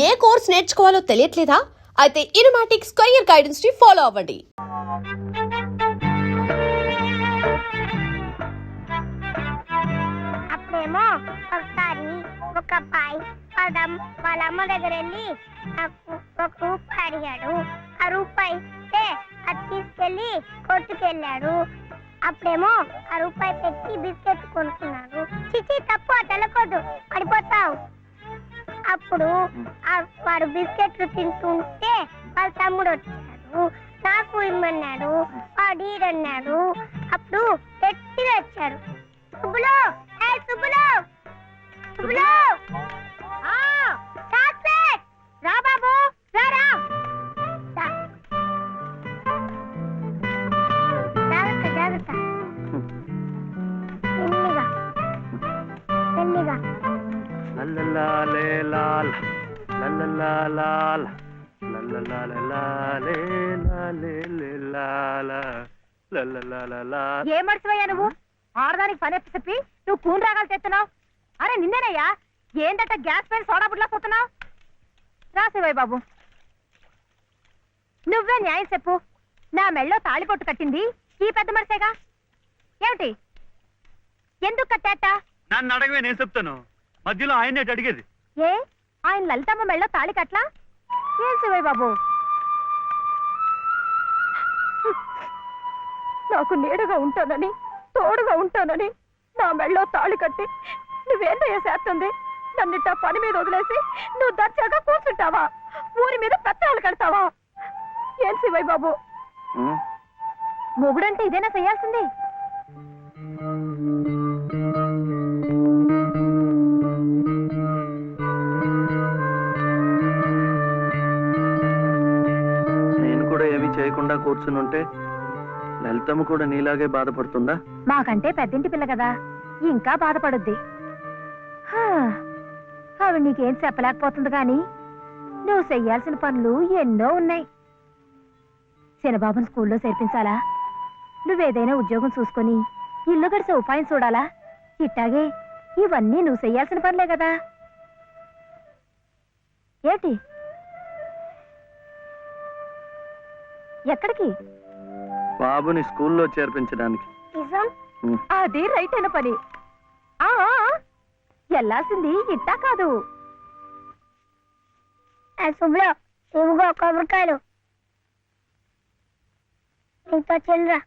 ఏ course నేర్చుకోవాలో తెలియట్లేదా? అయితే ఇనుమాటిక్ square guidance ని follow అవ్వండి. అప్పుడేమో ఒకసారి ఒక అబ్బాయి వాళ్ళ అమ్మ దగ్గర వెళ్ళి నాకు ఒక రూపాయి అడిగాడు. ఆ రూపాయి ఇస్తే అది తీసుకెళ్లి కొట్టుకెళ్ళాడు. అప్పుడేమో ఆ రూపాయి పెట్టి బిస్కెట్ కొనుక్కున్నాడు. చిచి తప్పు, తెలకొద్దు, పడిపోతావు. అప్పుడు వాడు బిస్కెట్లు తింటుంటే వాళ్ళ తమ్ముడు వచ్చాడు, నాకు ఇమ్మన్నాడు. వాడు ఈడన్నాడు. అప్పుడు గట్టిగా వచ్చాడు, సుబ్బులు, సుబ్బులు, సుబ్బులు, చాక్లెట్ రా బాబు, రా. జాగ్రత్త జాగ్రత్త, మెల్లిగా మెల్లిగా. ఏ మర్చిపోయా నువ్వు? ఆడదానికి పని చెప్పి నువ్వు కూని రాగాలు తెస్తున్నావు. అరే నిన్నేనయ్యా, ఏందట గ్యాస్ పైన సోడా బుడ్లా పోతున్నావు? రాసేవాయి బాబు, నువ్వే న్యాయం చెప్పు. నా మెళ్ళో తాళిపొట్టు కట్టింది ఈ పెద్ద మనిషేగా. ఏమిటి, ఎందుకు కట్టాట? నన్ను అడగవే, నేను చెప్తాను. మధ్యలో ఆయనే అడిగేది. ఏ, ఆయన లలితమ్మ మెళ్ళో తాళి కట్లా? ఏం శివయ్య బాబు, నాకు నీడగా ఉంటానని, తోడుగా ఉంటానని నా మెళ్ళో తాళి కట్టి నువ్వేందయ్యా చేస్తుంది? నన్నిట్ట పని మీద వదిలేసి నువ్వు దర్జాగా కూర్చుంటావా? ఊరి మీద పత్రాలు కడతావా? ఏం శివయ్య బాబు, మొగుడంటే ఇదేనా చేయాల్సింది? నేను కూడా ఏమీ చేయకుండా కూర్చుని ఉంటే లలితమ్మ కూడా నీలాగే బాధపడుతుందా? మాకంటే పెద్దింటి పిల్ల కదా, ఇంకా బాధపడుద్ది. ఆవిడ నీకేం చెప్పలేకపోతుంది గాని నువ్వు చెయ్యాల్సిన పనులు ఎన్నో ఉన్నాయి. చిన్నబాబుని స్కూల్లో చేర్పించాలా? నువ్వేదైనా ఉద్యోగం చూసుకొని ఇల్లు గడిచే ఉపాయం చూడాలా? ఇట్టాగే ఇవన్నీ నువ్వు చెయ్యాల్సిన పనులే కదా. ఏంటి, ఎక్కడికి? బాబుని స్కూల్లో చేర్పించడానికి. అది రైట్ అయిన పని. వెళ్ళాల్సింది ఇట్టా కాదు. శుభ్లో ఇవిగో కొబ్బరికాయలు, నీతో చెల్లరా.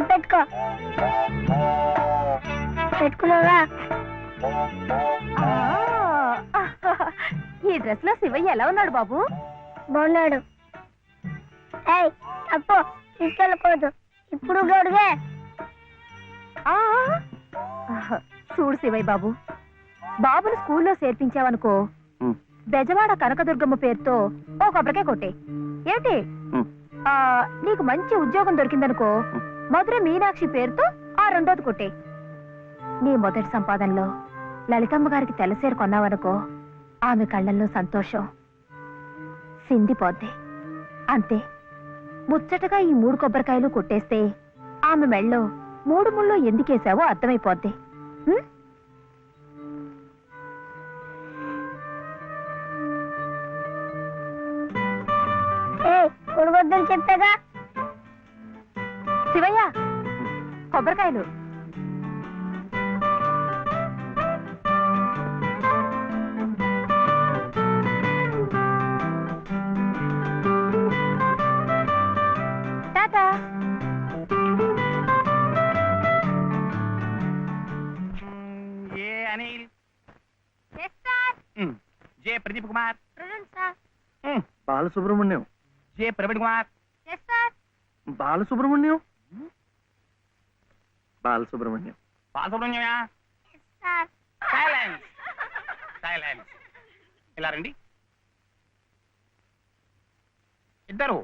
పెట్టుకో, పెట్టుకున్నావా? ఈ డ్రెస్ లో శివయ్య ఎలా ఉన్నాడు బాబు? బాగున్నాడు. తప్పు, తీసుకెళ్ళకూడదు. ఇప్పుడు గడుగే. చూడు శివయ్య బాబు, బాబుని స్కూల్లో చేర్పించావనుకో, బెజవాడ కనకదుర్గమ్మ పేరుతో ఓ కొబ్బరికాయ కొట్టే. ఏమిటి, నీకు మంచి ఉద్యోగం దొరికిందనుకో, మధుర మీనాక్షి పేరుతో ఆ రెండోది కొట్టే. నీ మొదటి సంపాదనలో లలితమ్మ గారికి తెల్లసీర కొన్నావనుకో, ఆమె కళ్ళల్లో సంతోషం సిందిపోద్ది. అంతే, ముచ్చటగా ఈ 3 కొబ్బరికాయలు కొట్టేస్తే ఆమె మెళ్ళో 3 ముళ్ళు ఎందుకేసావో అర్థమైపోద్ది. కొడవద్దని చెప్పాగా. శివయ్య, కొబ్బరికాయలు. టాటా. A Anil, J Pradeep Kumar, Balasubrahmanyam, J Praveen Kumar, Balasubrahmanyam, Balasubrahmanyam, బాలసుబ్రహ్మణ్యమా? Silence, silence. ఇలా రండి. ఇద్దరు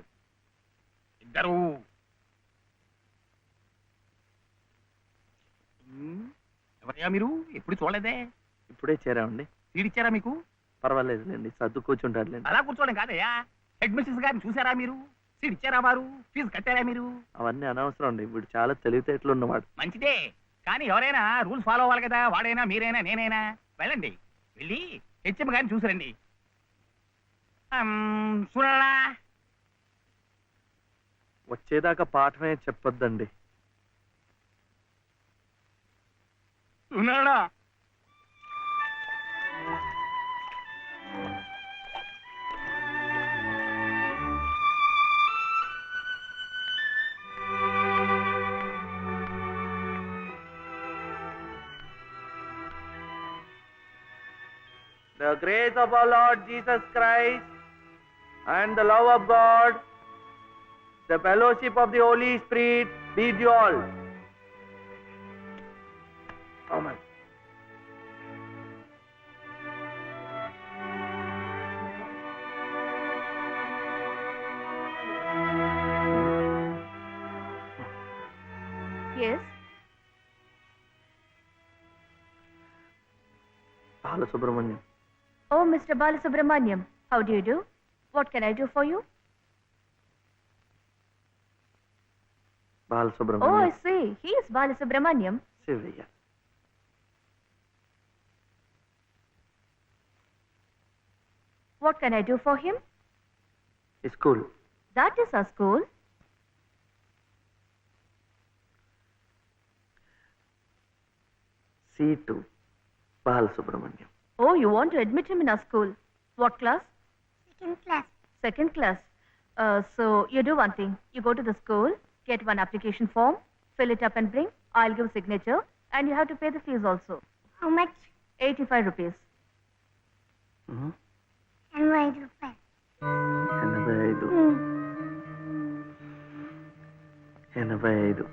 ఇద్దరు ఎవరయ్యా మీరు? ఎప్పుడు చూడలేదే. ఇప్పుడే చేరామండి. సీట్ ఇచ్చారా మీకు? పర్వాలేదులేండి, సర్దు కూర్చుంటారులేండి. అలా కూర్చోవడం కాదయ్యా, హెడ్ మిస్సెస్ గారిని చూసారా మీరు? సీట్ ఇచ్చారా వారు? ఫీజు కట్టారా మీరు? అవన్నీ అనవసరం అండి, వీడు చాలా తెలివితేటలు ఉన్నవాడు. మంచిదే, కానీ ఎవరైనా రూల్స్ ఫాలో అవ్వాలి కదా. వాడైనా మీరైనా నేనైనా. వెళ్ళండి, వెళ్ళి హెచ్ఎం గారిని చూసిరండి. చూడాలా? వచ్చేదాకా పాఠమే చెప్పొద్దండి. చూడాలా? The grace of our Lord Jesus Christ and the love of God, the fellowship of the Holy Spirit be with you all. Amen. Yes. Balasubramaniam. Oh, Mr. Balasubramaniam, how do you do? What can I do for you? Oh, Balasubramaniam. I see. He is Balasubramaniam. Sivaya. What can I do for him? School. That is our school. C2. Balasubramaniam. Oh, you want to admit him in our school. What class? Second class. Second class. So you do one thing. You go to the school, get one application form, fill it up and bring. I'll give signature, and you have to pay the fees also. How much? 85 rupees. 85 రూపాయలు. 85.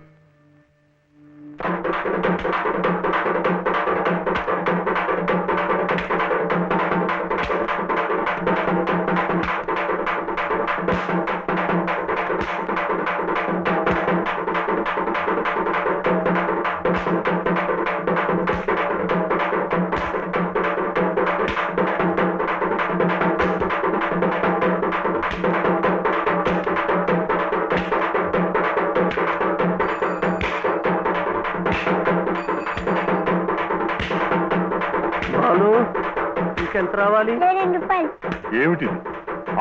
బాలు, ఇంకెంత రావాలి? 2 రూపాయలు. ఏమిటిది?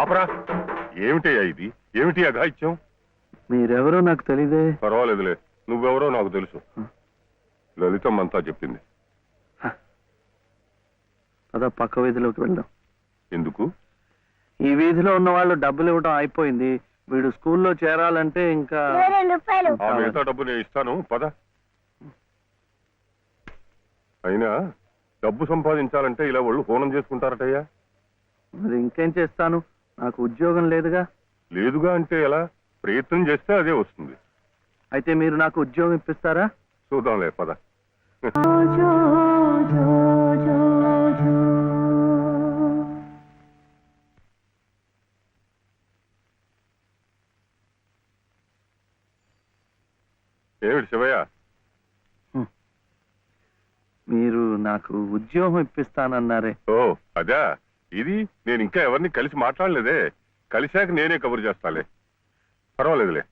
ఆపరా! ఏమిటయ్యా ఇది? ఏమిటి అఘాయిత్యం? మీరెవరో నాకు తెలీదే. పర్వాలేదులే, నువ్వెవరో నాకు తెలుసు. లలితమ్మంతా చెప్పింది. పద పక్క వీధిలోకి వెళ్దాం. ఎందుకు? ఈ వీధిలో ఉన్న వాళ్ళు డబ్బులు ఇవ్వడం అయిపోయింది. వీడు స్కూల్లో చేరాలంటే ఇంకా 2 రూపాయలు. ఆ మిగతా డబ్బు నేను ఇస్తాను, పద. అయినా డబ్బు సంపాదించాలంటే ఇలా వాళ్ళు హోనం చేసుకుంటారటయ్యా. మరి ఇంకేం చేస్తాను, నాకు ఉద్యోగం లేదుగా. లేదుగా అంటే ఎలా? ప్రయత్నం చేస్తే అదే వస్తుంది. అయితే మీరు నాకు ఉద్యోగం ఇప్పిస్తారా? చూద్దాంలే, పద. ఏమిటి శివయ్య? మీరు నాకు ఉద్యోగం ఇప్పిస్తానన్నారే. ఓ అదా, ఇది నేను ఇంకా ఎవరిని కలిసి మాట్లాడలేదే. కలిశాక నేనే కబురు చేస్తాలే, పర్వాలేదులే.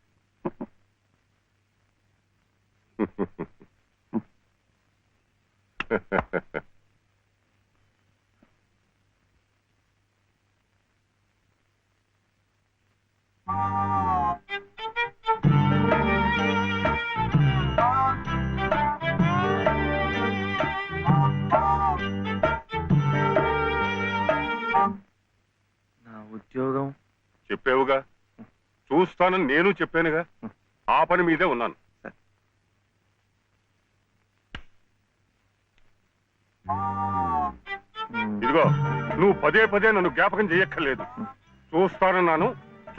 నా ఉద్యోగం చెప్పావుగా, చూస్తానని నేను చెప్పానుగా. ఆ పని మీదే ఉన్నాను. ఇదిగో, నువ్వు పదే పదే నన్ను జ్ఞాపకం చెయ్యక్కర్లేదు. చూస్తానన్నాను,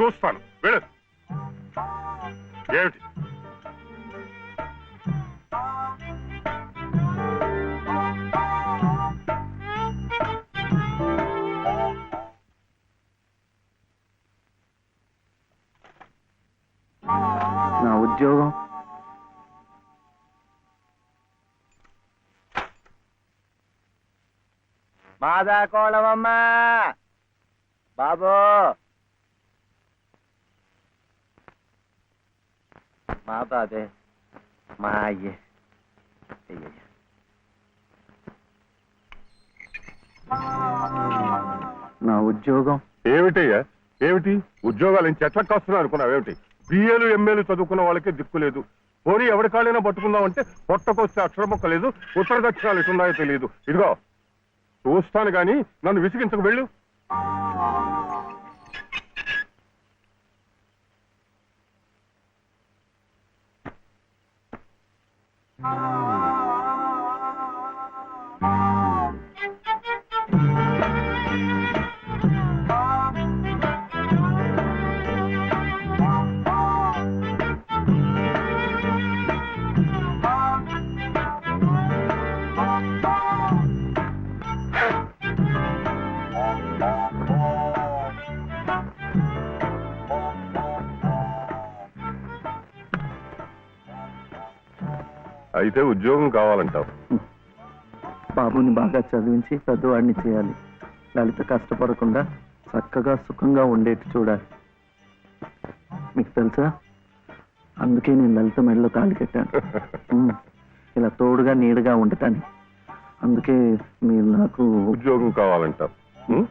చూస్తాను. వెళ్ళు. ఏమిటి? నా ఉద్యోగం మాదా కోళమమ్మ బాబు మా బాబే మా అయ్యే నా ఉద్యోగం ఏమిటయ్యా ఏమిటి ఉద్యోగాలు ఏం చెట్లకు వస్తున్నావు అనుకున్నావు ఏమిటి బిఏలు ఎంఏలు చదువుకున్న వాళ్ళకే దిక్కు లేదు పోనీ ఎవరి కాళ్ళైనా పట్టుకుందామంటే పొట్టకొస్తే అక్షర మొక్క లేదు ఉత్తర దక్షిణాలు ఎటున్నాయో తెలియదు ఇదిగో చూస్తాను గాని నన్ను విసిగించకు వెళ్ళు అయితే ఉద్యోగం కావాలంటావు బాబుని బాగా చదివించి పెద్దవాడిని చేయాలి లలిత కష్టపడకుండా చక్కగా సుఖంగా ఉండేట్టు చూడాలి మీకు తెలుసా అందుకే నేను లలిత మెడలో తాళి కట్టాను ఇలా తోడుగా నీడగా ఉండటానికి అందుకే మీరు నాకు ఉద్యోగం కావాలంటావు ఉం?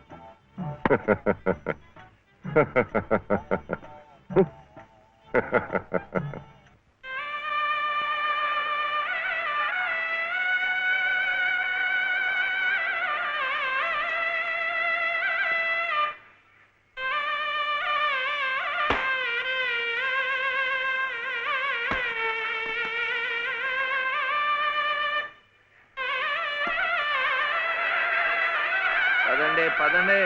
పదండి పదండి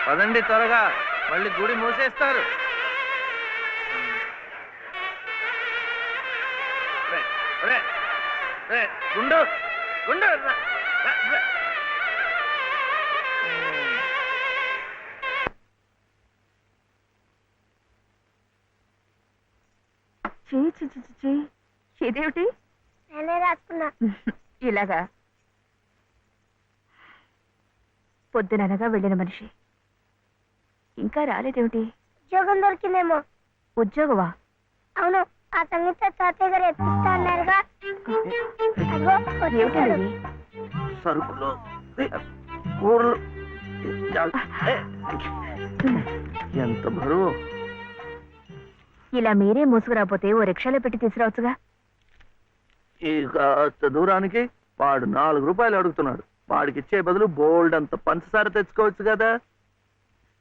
పదండి త్వరగా మళ్ళీ గుడి మూసేస్తారు గుండు గుండు ఇదేమిటి నేనే రాసుకున్నా. ఇలాగా పొద్దుననగా వెళ్ళిన మనిషి ఇంకా రాలేదేమిటి? ఉద్యోగం దొరికిందేమో. ఉద్యోగమా? అవును, ఆ సంగీత తాతయ్య గారు ఎప్పిస్తా అన్నారుగా. అగో వచ్చేసాడు. ఏమిటండి? సరుకులు కూరలు ఎంత బరువు ఇలా మీరే మోసుకురాపోతే ఓ రిక్షాలో పెట్టి తీసుకురావచ్చుగా. ఈ కాస్త దూరానికి వాడు 4 రూపాయలు అడుగుతున్నాడు. వాడికి ఇచ్చే బదులు బోల్డ్ అంత పంచదార తెచ్చుకోవచ్చు కదా.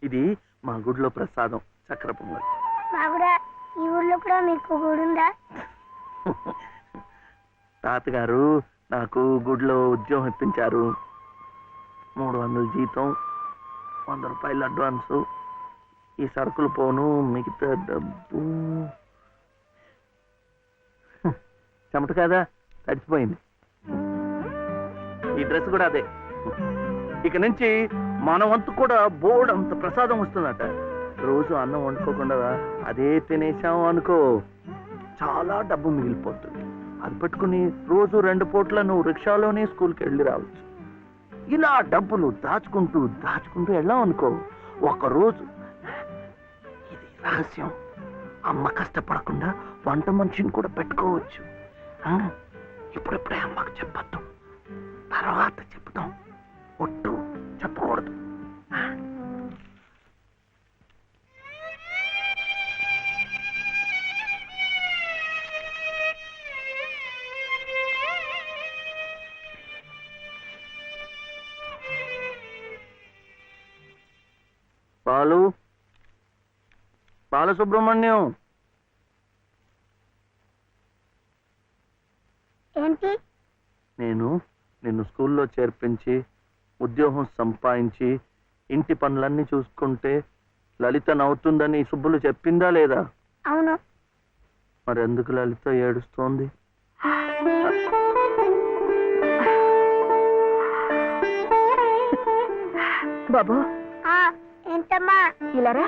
ఇది మా గుడిలో ప్రసాదం చక్కెర పొంగల్. మా కూడా ఈ ఊర్లో కూడా మీకు గుడి ఉందా? తాతగారు నాకు గుడిలో ఉద్యోగం ఇప్పించారు. 300 జీతం, 100 రూపాయలు అడ్వాన్సు, ఈ సరుకులు పోను, మిగతా డబ్బు చెమట కదా తడిచిపోయింది. ఈ డ్రెస్ కూడా అదే. ఇక నుంచి మన వంతు కూడా బోర్డు అంత ప్రసాదం వస్తుందట. రోజు అన్నం వండుకోకుండా అదే తినేసాం అనుకో, చాలా డబ్బు మిగిలిపోతుంది. అది పట్టుకుని రోజు 2 పూట్ల నువ్వు రిక్షాలోనే స్కూల్కి వెళ్ళి రావచ్చు. ఇలా డబ్బులు దాచుకుంటూ దాచుకుంటూ వెళ్ళాం అనుకో, ఒకరోజు ఇది రహస్యం, అమ్మ కష్టపడకుండా వంట మనిషిని కూడా పెట్టుకోవచ్చు. ఇప్పుడిప్పుడే అమ్మకు చెప్పద్దు, తర్వాత చెప్తాం. ఒట్టు చెప్పకూడదు. బాలు, బాలసుబ్రహ్మణ్యం, ఏంటి? నేను నిన్ను స్కూల్లో చేర్పించి ఉద్యోగం సంపాదించి ఇంటి పనులన్నీ చూసుకుంటే లలిత నవ్వుతుందని సుబ్బులు చెప్పిందా లేదా? అవును. మరి ఎందుకు లలిత ఏడుస్తోంది? బాబు ఏంటమ్మా? ఇలారా.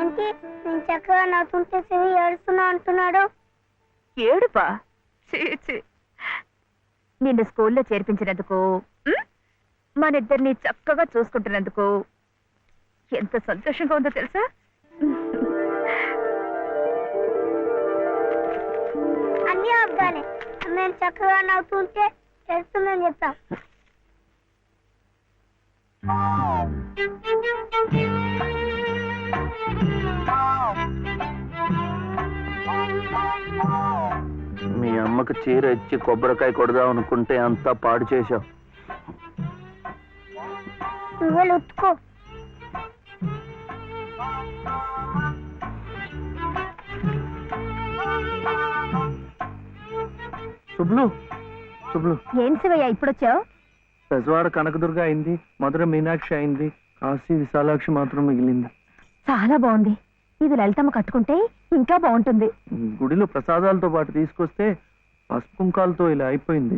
ఏంటి? అదేంటి నేను చక్కగా నవ్వుతుంటే శివి ఏడుస్తున్నా అంటున్నాడు? ఏడుపా? ఛీ, ఛీ. నిన్ను స్కూల్లో చేర్పించినందుకు మన ఇద్దరిని చక్కగా చూసుకుంటున్నందుకు ఎంత సంతోషంగా ఉందో తెలుసా? అన్నీ అబ్బాలే. మేము చక్కగా నవ్వుతుంటే ఏడుస్తుందని చెప్తాం. మీ అమ్మకు చీర ఇచ్చి కొబ్బరికాయ కొడదాం అనుకుంటే అంతా పాడు చేశావు. నువ్వే ఉతుకో. శుభ్లు శుభ్లు, ఏం శివయ్య ఇప్పుడొచ్చావు? పెజవాడ కనకదుర్గ అయింది, మధుర మీనాక్షి అయింది, కాశీ విశాలాక్షి మాత్రం మిగిలింది. చాలా బాగుంది. ఇది లలితమ్మ కట్టుకుంటే ఇంకా బాగుంటుంది. గుడిలో ప్రసాదాలతో పాటు తీసుకొస్తే పసుపు కుంకాలతో ఇలా అయిపోయింది.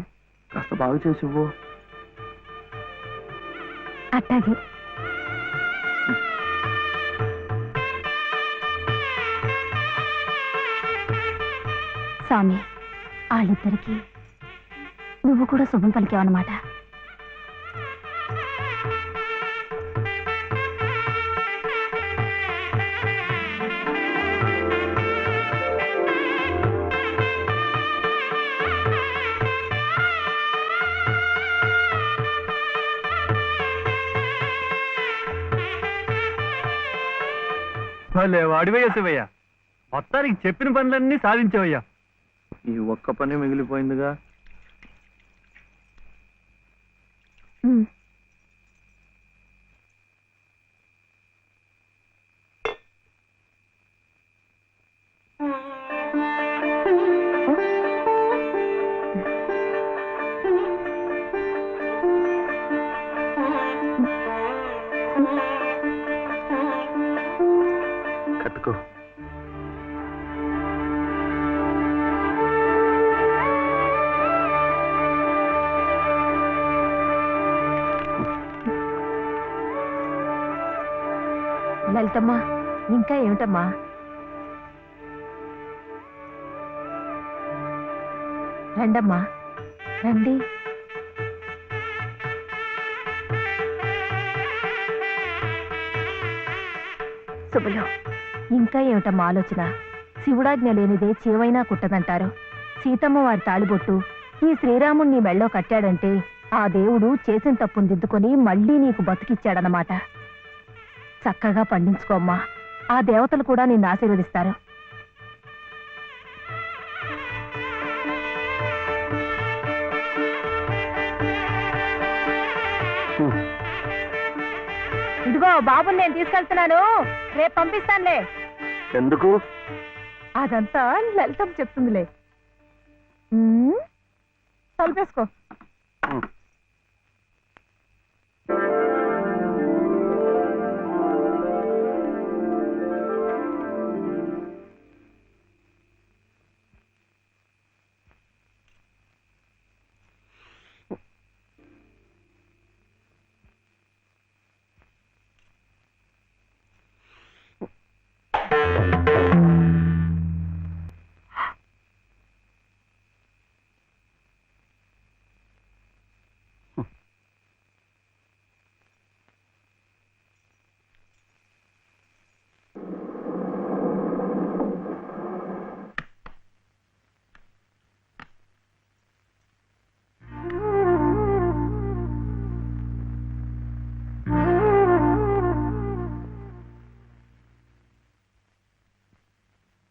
కాస్త బాగు చేసి ఇవ్వు. అట్టాగే. స్వామి, వాళ్ళిద్దరికి నువ్వు కూడా శుభం పలికావన్నమాట. వాడివయ్యా శివయ్య, మొత్తానికి చెప్పిన పనులన్నీ సాధించవయ్యా. ఈ ఒక్క పని మిగిలిపోయిందిగా. కట్టుకో. లలితమ్మా, ఇంకా ఏమిటమ్మా? రండమ్మా, రండి. శుభలో, ఇంకా ఏమిటమ్మా ఆలోచన? శివుడాజ్ఞ లేనిదే చీవైనా కుట్టదంటారు. సీతమ్మ వారి తాళిబొట్టు ఈ శ్రీరాముణ్ణి మెళ్ళో కట్టాడంటే ఆ దేవుడు చేసిన తప్పును దిద్దుకొని మళ్ళీ నీకు బతికిచ్చాడనమాట. చక్కగా పండించుకోమ్మా, ఆ దేవతలు కూడా నిన్ను ఆశీర్వదిస్తారు. ఇదిగో బాబుని నేను తీసుకెళ్తున్నాను, రేపు పంపిస్తానులే. ఎందుకు? అదంతా లలితం చెప్తుందిలే. తలుపేసుకో.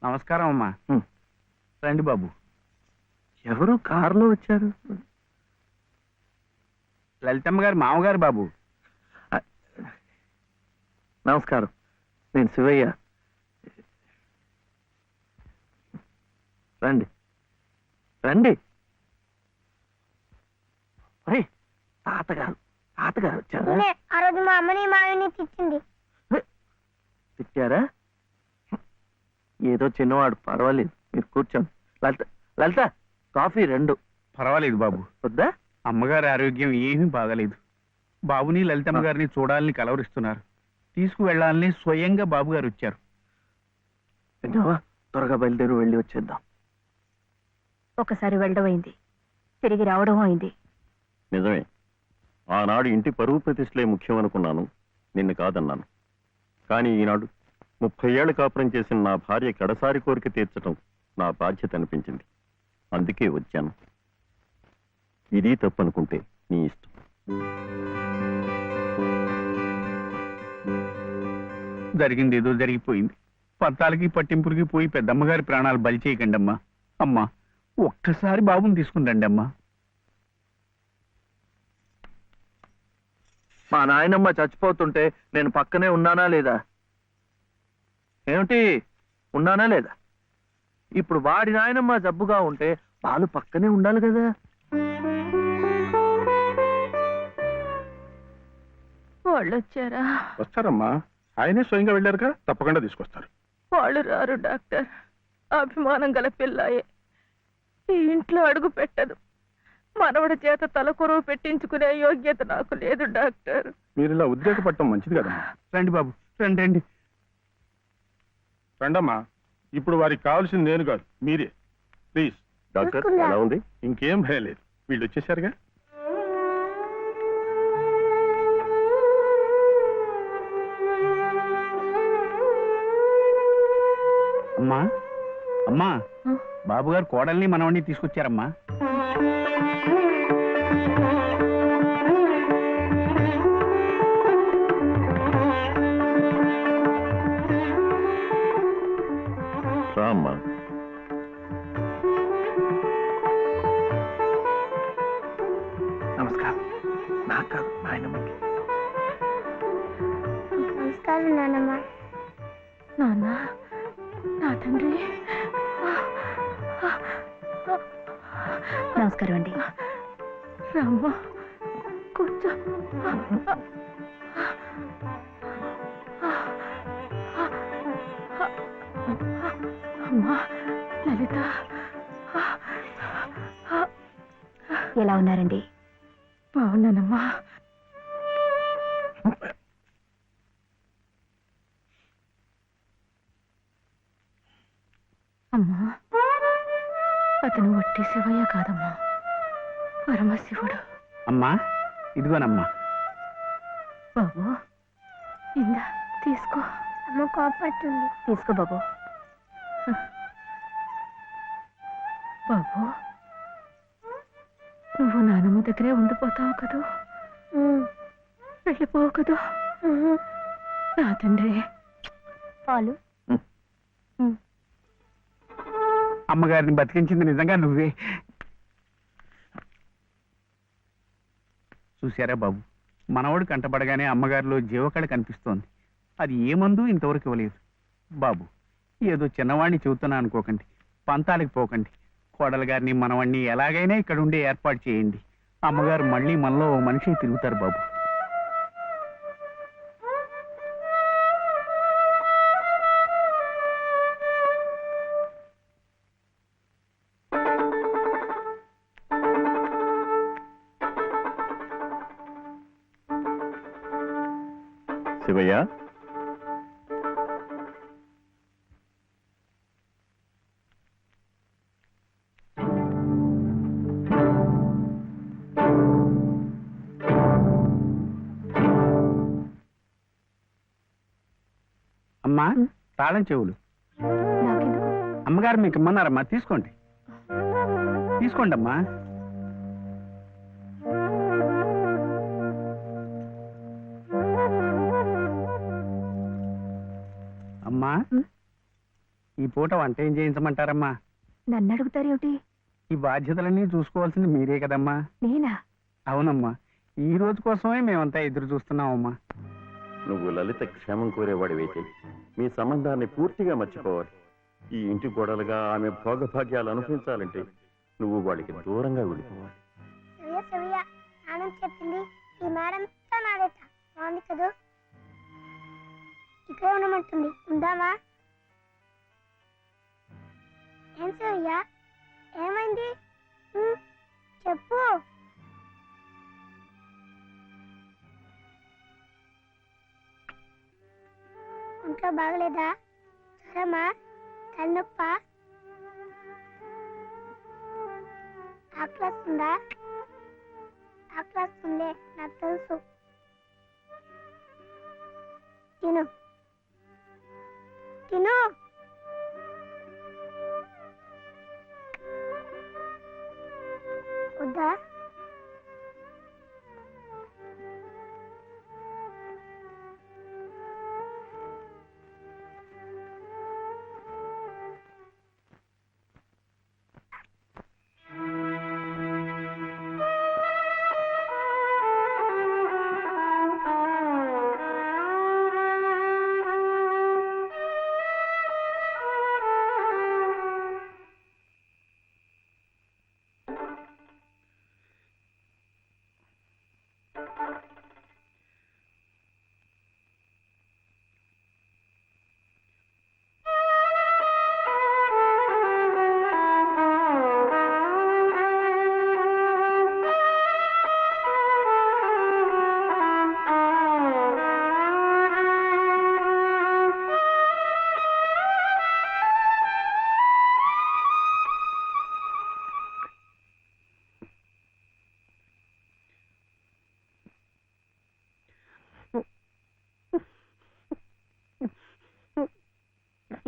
నమస్కారం అమ్మా. రండి బాబు. ఎవరు కారులో వచ్చారు? లలితమ్మ గారు మామగారు బాబు. నమస్కారం, నేను శివయ్య. రండి రండి. తాతగారు తాతగారు వచ్చారా? నేనే ఆ రోజు మా అమ్మని మావిని తిట్టింది. తిట్టారా? ఏదో చిన్నవాడు, పర్వాలేదు, మీరు కూర్చోండి. లలిత లలిత, కాఫీ 2. పర్వాలేదు బాబు. వద్దా? అమ్మగారి ఆరోగ్యం ఏమీ బాగలేదు. బాబుని లలితమ్మ గారిని చూడాలని కలవరిస్తున్నారు. తీసుకువెళ్లాలని స్వయంగా బాబు గారు వచ్చారు. విన్నావా? త్వరగా బయలుదేరి వెళ్ళి వచ్చేద్దాం. ఒకసారి వెళ్ళడం అయింది, తిరిగి రావడం అయింది. నిజమే, ఆనాడు ఇంటి పరువు ప్రతిష్టలే ముఖ్యం అనుకున్నాను, నిన్ను కాదన్నాను. కానీ ఈనాడు 30 ఏళ్ల కాపురం చేసిన నా భార్య కడసారి కోరిక తీర్చడం నా బాధ్యత అనిపించింది. అందుకే వచ్చాను. ఇది తప్పనుకుంటే నీ ఇష్టం. జరిగింది ఏదో జరిగిపోయింది. పత్తాలకి పట్టింపులకి పోయి పెద్దమ్మగారి ప్రాణాలు బలి చేయకండి అమ్మా. అమ్మా, ఒక్కసారి బాబుని తీసుకుంటండి అమ్మా. మా నాయనమ్మ చచ్చిపోతుంటే నేను పక్కనే ఉన్నానా లేదా? ఏమిటి, ఉన్నానా లేదా? ఇప్పుడు వాడి నాయనమ్మ జబ్బుగా ఉంటే వాళ్ళు పక్కనే ఉండాలి కదా. వాళ్ళు వచ్చారా? వస్తారమ్మా, ఆయనే స్వయంగా వెళ్ళారుగా, తప్పకుండా తీసుకొస్తారు. వాళ్ళు రారు డాక్టర్. అభిమానం గల పిల్లాయే, ఈ ఇంట్లో అడుగు పెట్టదు. మనవడి చేత తలకొరువు పెట్టించుకునే యోగ్యత నాకు లేదు డాక్టర్. మీరు ఇలా ఉద్రేకపడటం మంచిది కదమ్మా. రండి బాబు, రండి రండి. రండమ్మా, ఇప్పుడు వారికి కావాల్సింది నేను కాదు, మీరే. ప్లీజ్. డాక్టర్ ఎలా ఉంది? ఇంకేం భయం లేదు, వీళ్ళు వచ్చేసారుగా. అమ్మా, అమ్మా, బాబు గారు కోడల్ని మనవడిని తీసుకొచ్చారమ్మా. రామ్మా. నమస్కారం. నాకు కాదు, మా ఆయనమ్మకి. నమస్కారం నాన్నమ్మ. నాన్న, నా తండ్రి. నమస్కారం అండి. రామ్మ, కూర్చో. అమ్మా లలిత, ఎలా ఉన్నారండి? బాగున్నానమ్మా. అమ్మా, అతను వట్టి శివయ్య కాదమ్మా, పరమశివుడు. అమ్మా, ఇదిగోనమ్మా. బాబు, ఇందా తీసుకో. అమ్మ కోపడుతుంది. తీసుకో బాబు. బాబు, నువ్వు నానమ్మ దగ్గరే ఉండిపోతావు కదూ, వెళ్ళిపోవు కదూ. నా తండ్రి. పాలు. అమ్మగారిని బతికించింది నిజంగా నువ్వే. చూశారా బాబు, మనవడు కంటపడగానే అమ్మగారిలో జీవకళ కనిపిస్తోంది. అది ఏ మందు ఇంతవరకు ఇవ్వలేదు. బాబు, ఏదో చిన్నవాడిని చెబుతున్నా అనుకోకండి, పంతాలకు పోకండి. కోడలు గారిని మనవాడిని ఎలాగైనా ఇక్కడ ఉండే ఏర్పాటు చేయండి. అమ్మగారు మళ్ళీ మనలో ఓ మనిషి తిరుగుతారు బాబు. శివయ్య, అమ్మా, తాళం చెవులు. నాకెందుకు? అమ్మగారు మీకు ఇమ్మన్నారమ్మా, తీసుకోండి. తీసుకోండి అమ్మా. అమ్మా, ఈ పూట వంట ఏం చేయించమంటారమ్మా? నన్ను అడుగుతారేమిటి? ఈ బాధ్యతలన్నీ చూసుకోవాల్సింది మీరే కదమ్మా. నేనా? అవునమ్మా, ఈ రోజు కోసమే మేమంతా ఎదురు చూస్తున్నామమ్మా. నువ్వు లలిత క్షేమం కోరేవాడివైతే మీ సంబంధాన్ని పూర్తిగా మర్చిపోవాలి. ఈ ఇంటి గొడవలుగా ఆమె భోగభాగ్యాలు అనుభవించాలంటే నువ్వు వాడికి దూరంగా వెళ్ళిపోవాలి. సవ్య సవ్య నాన్న చెప్పింది ఈ మేడం నాడట బాగుంది కదూ. ఇక్కడే ఉండమంటుంది, ఉందామా? ఏం సవ్య, ఏమైంది? చెప్పు. ఒంట్లో బాగలేదా? సరేమ్మా, తలనొప్ప ఆకలిస్తుందా? ఆకలిస్తుందే, నాకు తెలుసు. తిను తిను. వద్దా?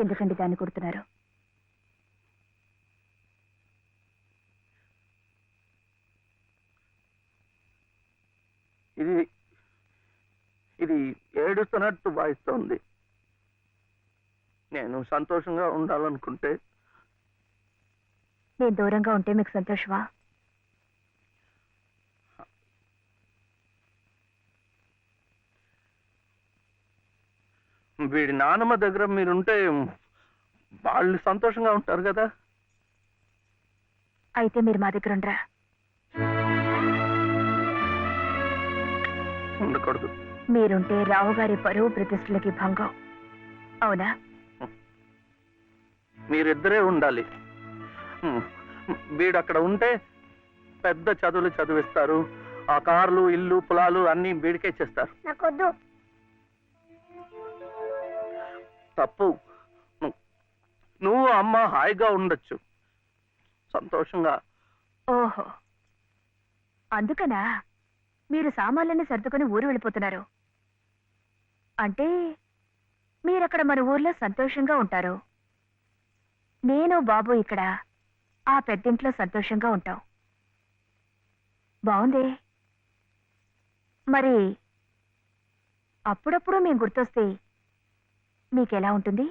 ఎందుకండి దాన్ని కొడుతున్నారు? ఇది ఇది ఏడుస్తున్నట్టు వాయిస్తోంది. నేను సంతోషంగా ఉండాలనుకుంటే నేను దూరంగా ఉంటే మీకు సంతోషమా? వీడి నానమ్మ దగ్గర మీరుంటే వాళ్ళు సంతోషంగా ఉంటారు కదా. అయితే మీరు మా దగ్గర ఉండరా? ఉండకూడదు. మీరుంటే రావుగారి పరువు ప్రతిష్టలకి భంగం. అవునా? మీరిద్దరే ఉండాలి. వీడు అక్కడ ఉంటే పెద్ద చదువులు చదివిస్తారు. ఆ కార్లు, ఇల్లు, పొలాలు అన్ని వీడికే చేస్తారు. నాకొద్దు. తప్పు. నువ్వు అమ్మ హాయిగా ఉండొచ్చు, సంతోషంగా. ఓహో, అందుకనా మీరు సామాన్లన్నీ సర్దుకొని ఊరు వెళ్ళిపోతున్నారు? అంటే మీరక్కడ మన ఊర్లో సంతోషంగా ఉంటారు, నేను బాబు ఇక్కడ ఆ పెద్దింట్లో సంతోషంగా ఉంటాం. బాగుంది. మరి అప్పుడప్పుడు మేము గుర్తొస్తే మీకెలా ఉంటుంది?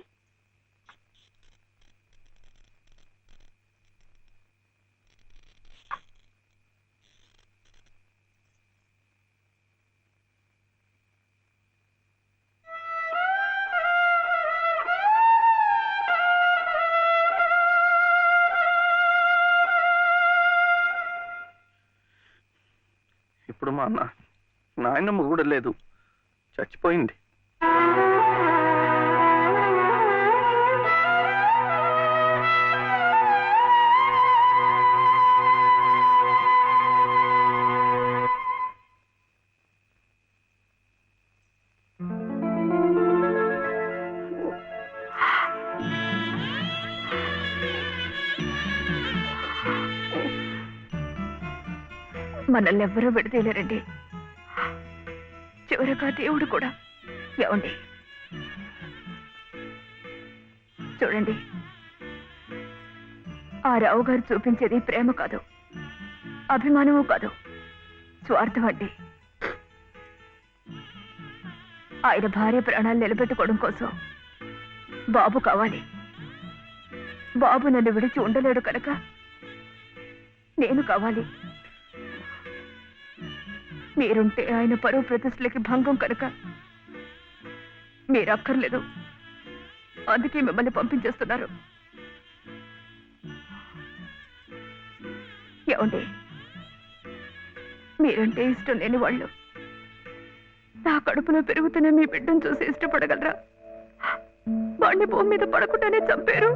ఇప్పుడు మా నాయనమ్మ కూడా లేదు, చచ్చిపోయింది. మనల్ని ఎవ్వరూ విడదీయలేరండి, చివరిగా దేవుడు కూడా. ఏమండి చూడండి, ఆ రావు గారు చూపించేది ప్రేమ కాదు, అభిమానము కాదు, స్వార్థం అండి. ఆయన భార్య ప్రాణాలు నిలబెట్టుకోవడం కోసం బాబు కావాలి. బాబు నన్ను విడిచి ఉండలేడు కనుక నేను కావాలి. మీరుంటే ఆయన పరువు ప్రతిష్టలకి భంగం కనుక మీరు అక్కర్లేదు, అందుకే మిమ్మల్ని పంపించేస్తున్నారు. ఏమండి, మీరంటే ఇష్టం లేని వాళ్ళు నా కడుపులో పెరుగుతున్న మీ బిడ్డను చూసి ఇష్టపడగలరా? వాడిని భూమి మీద పడకుండానే చంపారు.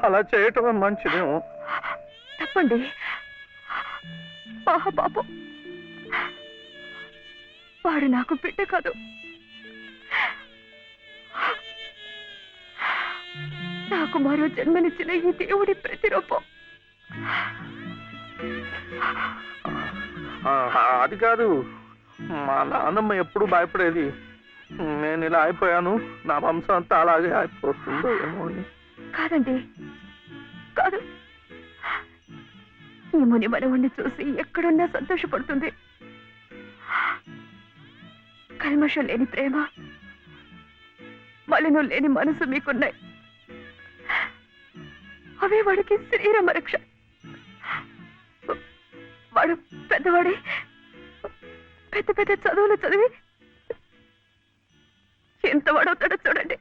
అలా చేయటం మంచిదేమో. తప్పండి. పాపం, వాడు నాకు బిడ్డ కాదు, నాకు మరో జన్మనిచ్చిన ఈ దేవుడి ప్రతిరూపం. అది కాదు, మా నాన్నమ్మ ఎప్పుడు భయపడేది నేను ఇలా అయిపోయాను, నా వంశం అంతా అలాగే అయిపోతుందో ఏమో అని. కాదండి, కాదు. ఈ ముని మనవుణ్ణి చూసి ఎక్కడున్నా సంతోషపడుతుంది. కల్మషం లేని ప్రేమ, మలినం లేని మనసు మీకున్నాయి. అవే వాడికి శ్రీరామ రక్ష. వాడు పెద్దవాడి పెద్ద పెద్ద చదువులు చదివి ఎంత వాడవుతాడో చూడండి.